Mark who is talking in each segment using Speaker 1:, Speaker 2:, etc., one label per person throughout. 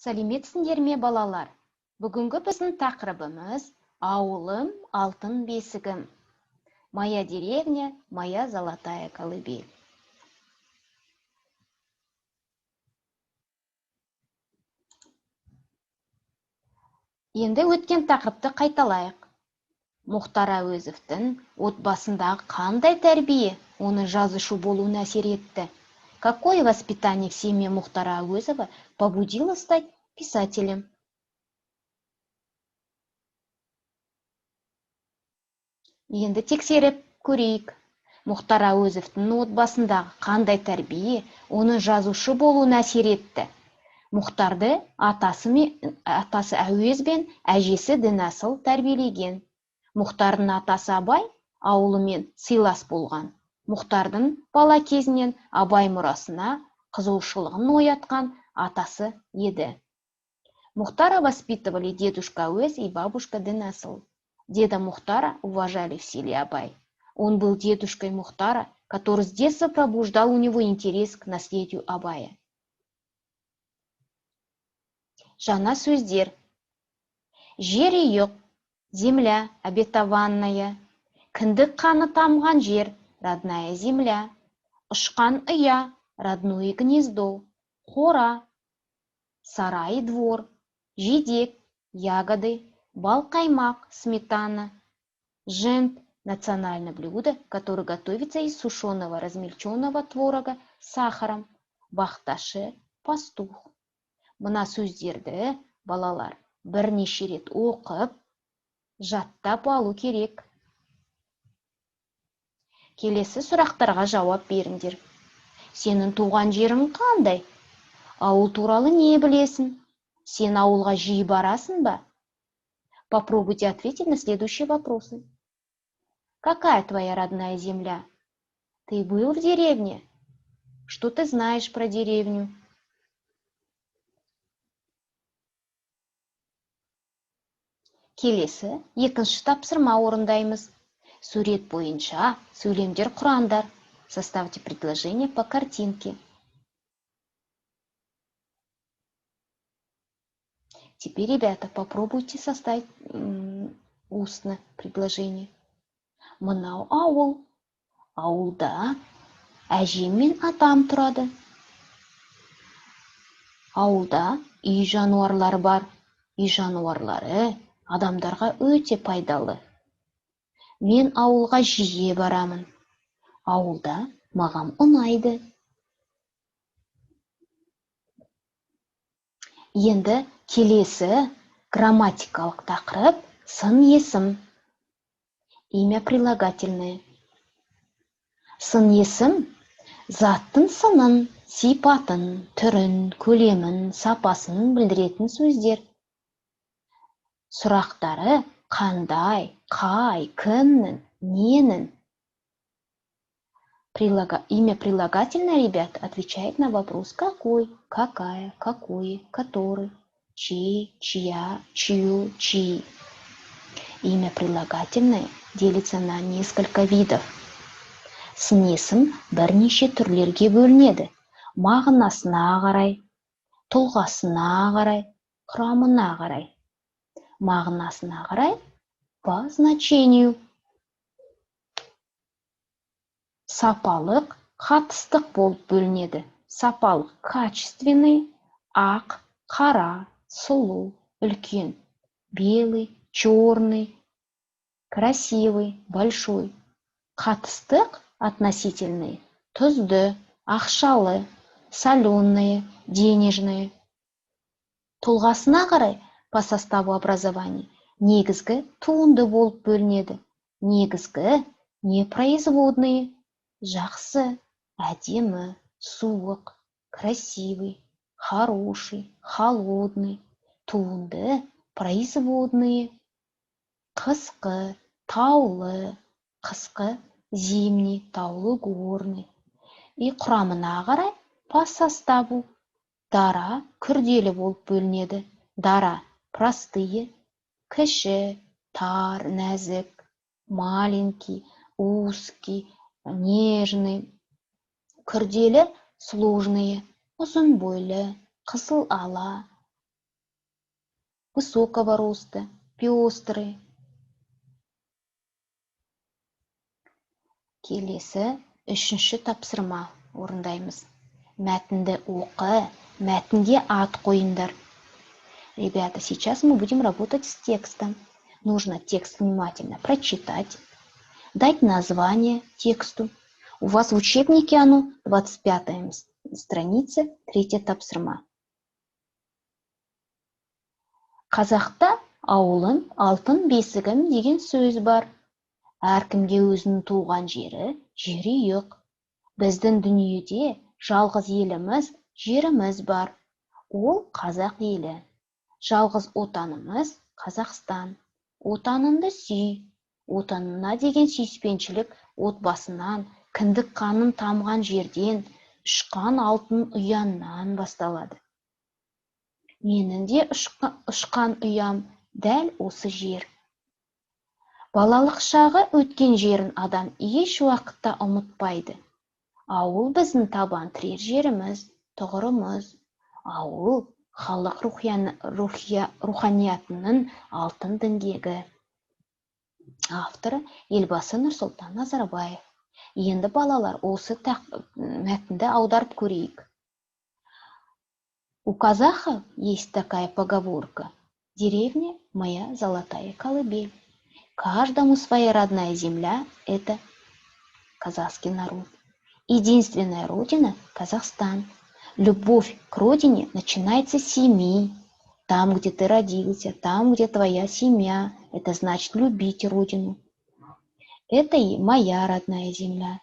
Speaker 1: Сәлеметсіңдер ме, балалар? Бүгінгі біздің тақырыбымыз «Ауылым, алтын бесігім». Моя деревня, моя золотая колыбель. Енді өткен тақырыпты қайталайық. Мұхтар Әуезовтің отбасындағы қандай тәрбие оны жазушы болуына әсер етті? Какое воспитание в семье Мұхтара Әуезова побудило стать писателем? Енді тексеріп көрейік. Мұхтар Әуезовтің отбасындағы қандай тәрбие оны жазушы болуына әсер етті? Мұхтарды атасы Әуез бен әжесі Дінасыл тәрбиелеген. Мұхтардың атасы Абай ауылымен сыйлас болған. Мұхтардың бала кезінен Абай мұрасына қызығушылығын оятқан атасы еді. Мұхтара воспитывали дедушка Әуез и бабушка Дінасыл. Деда Мұхтара уважали в селе Абай. Он был дедушкой Мұхтара, который с детства пробуждал у него интерес к наследию Абая. Жаңа сөздер. Жер үйік, земля обетованная. Кіндік қаны тамған жер, родная земля. Ұшқан ұя, родное гнездо. Қора, сарай, двор. Жидек, ягоды. Бал-каймак, сметана. Жент – национальное блюдо, которое готовится из сушеного размельченного творога с сахаром. Бақташы, пастух. Мына сөздерді балалар бірнеше рет оқып, жаттап алу керек. Келесі сұрақтарға жауап беріңдер. Сенің туған жерің қандай? Ауыл туралы не білесің? Сен ауылға жиі барасың ба? Попробуйте ответить на следующие вопросы. Какая твоя родная земля? Ты был в деревне? Что ты знаешь про деревню? Келесі, екінші тапсырма орындаймыз. Сурет бойынша сөйлемдер құрандар. Составьте предложение по картинке. Теперь, ребята, попробуйте составить устно предложение. Мынау ауыл. Ауылда әжем мен атам тұрады. Ауылда үй жануарлар бар. Үй жануарлары адамдарға өте пайдалы. Мен ауылға жиі барамын. Ауылда маған ұнайды. Енді келесі грамматикалық тақырып сын есім. Имя прилагательное. Сын есім заттың сынын, сипатын, түрін, көлемін, сапасын білдіретін сөздер. Сұрақтары қандай, қай, кімнің, ненің. Имя прилагательное, ребят, отвечает на вопрос какой, какая, какое, который, чей, чья, чью, чьи. Имя прилагательное делится на несколько видов. Сын есім бірнеше түрлерге бөлінеді. Мағынасына қарай, тұлғасына қарай, құрамына қарай. Мағынасына қарай по значению. Сапалық, қатыстық болып бөлінеді. Сапалық качественный, ақ, қара, сұлу, үлкен, белый, черный, красивый, большой. Қатыстық относительный, тұзды, ақшалы, соленые, денежные. Тұлғасына қарай по составу образования негізгі туынды болып бөлінеді. Негізгі непроизводные. Жақсы, әдемі, суық, красивый, хороший, холодный. Туынды производные. Қысқы, таулы, қысқы, зимний, таулы, горный. И құрамына қарай по составу. Дара күрделі болып бөлінеді. Дара простые, кіші, тар, нәзік, маленький, узкий, нежный. Күрделі сложные, ұзын бойлы, қызыл ала, высокого роста, пестрый. Келесі үшінші тапсырма орындаймыз. Мәтінді оқы, мәтінге ат қойыңдар. Ребята, сейчас мы будем работать с текстом. Нужно текст внимательно прочитать, дать название тексту. У вас в учебнике оно 25-я страница, 3 тапсырма. Қазақта ауылын алтын бесігім деген сөз бар. Әркімге өзінің туған жері, жерұйық. Біздің дүниеде жалғыз еліміз, жеріміз бар. Ол қазақ елі. Жалғыз отанымыз Қазақстан. Отаныңды сүй. Отанына деген сүйіспеншілік отбасынан, кіндік қаның тамған жерден, ұшқан алтын ұяннан басталады. Менің де ұшқан ұям дәл осы жер. Балалық шағы өткен жерін адам еш уақытта ұмытпайды. Ауыл біздің табан тірер жеріміз, тұғырымыз. Ауыл халық руханиятының алтын діңгегі. Авторы елбасы Нұрсұлтан Назарбаев. Енді балалар осы мәтінді аударып көрейік. У казахов есть такая поговорка: деревня моя золотая колыбель. Каждому своя родная земля – это казахский народ. Единственная родина – Казахстан. Любовь к родине начинается с семьи. Там, где ты родился, там, где твоя семья, это значит любить родину. Это и моя родная земля.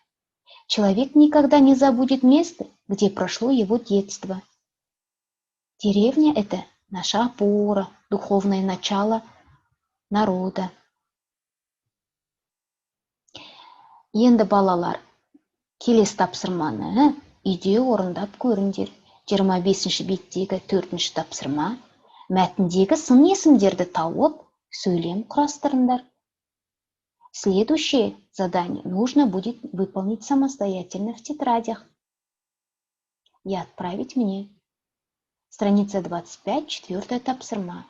Speaker 1: Человек никогда не забудет место, где прошло его детство. Деревня – это наша опора, духовное начало народа. Енді балалар, келесі тапсырманы үйде орындап көріңдер. 25-ші беттегі 4-ші тапсырма. Мәтіндегі сын есімдерді тауып, сөйлем құрастырыңдар. Следующее задание нужно будет выполнить самостоятельно в тетрадях и отправить мне. Страница 25, 4 тапсырма.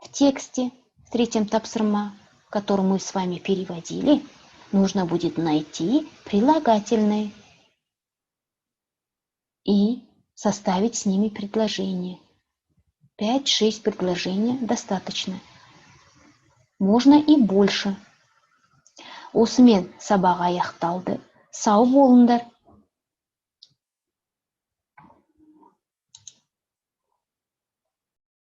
Speaker 1: В тексте, в 3 тапсырма, который мы с вами переводили, нужно будет найти прилагательные и составить с ними предложение. 5-6 предложений достаточно. Можно и больше. Осымен сабақ аяқталды. Сау болыңдар.